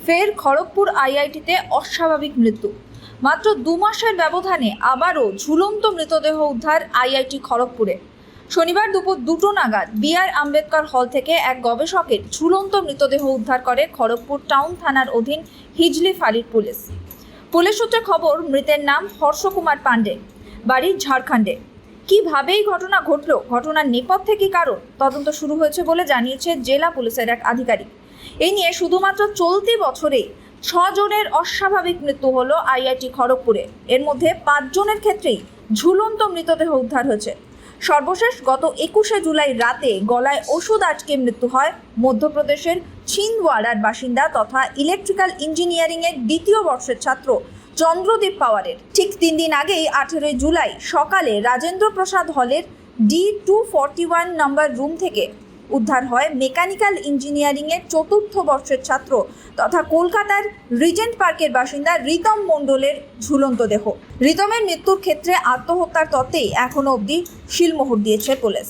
ফের খড়গপুর আইআইটিতে অস্বাভাবিক মৃত্যু। মাত্র 2 মাসের ব্যবধানে আবারও ঝুলন্ত মৃতদেহ উদ্ধার আইআইটি খড়গপুরে। শনিবার দুপুর 2টো নাগাদ বি.আর. আম্বেদকর হল থেকে এক গবেষকের ঝুলন্ত মৃতদেহ উদ্ধার করে খড়গপুর টাউন থানার অধীন হিজলি ফাঁড়ির পুলিশ। পুলিশ সূত্রে খবর, মৃতের নাম হর্ষ কুমার পাণ্ডে, বাড়ি ঝাড়খণ্ডে। কিভাবে এই ঘটনা ঘটল, ঘটনার নেপথ্যে কী কারণ, তদন্ত শুরু হয়েছে বলে জানিয়েছে জেলা পুলিশের এক আধিকারিক। এই নিয়ে শুধুমাত্র চলতি বছরে 6 জনের অস্বাভাবিক মৃত্যু হলো আইআইটি খড়গপুরে। এর মধ্যে 5 জনের ক্ষেত্রেই ঝুলন্ত মৃতদেহ উদ্ধার হয়েছে। সর্বশেষ গত 21শে জুলাই রাতে গলায় ওষুধ আটকে মৃত্যু হয় মধ্যপ্রদেশের ছিন্দওয়াড়ার বাসিন্দা তথা ইলেকট্রিক্যাল ইঞ্জিনিয়ারিংয়ের 2য় বর্ষের ছাত্র চন্দ্রদীপ পাওয়ারের। ঠিক 3 দিন আগেই 18 জুলাই সকালে রাজেন্দ্র প্রসাদ হলের D241 নম্বর রুম থেকে উদ্ধার হয় মেকানিক্যাল ইঞ্জিনিয়ারিংয়ের 4র্থ বর্ষের ছাত্র তথা কলকাতার রিজেন্ট পার্কের বাসিন্দা রিতম মণ্ডলের ঝুলন্ত দেহ। রিতমের মৃত্যুর ক্ষেত্রে আত্মহত্যার তত্ত্বেই এখনও অবধি শিলমোহর দিয়েছে পুলিশ।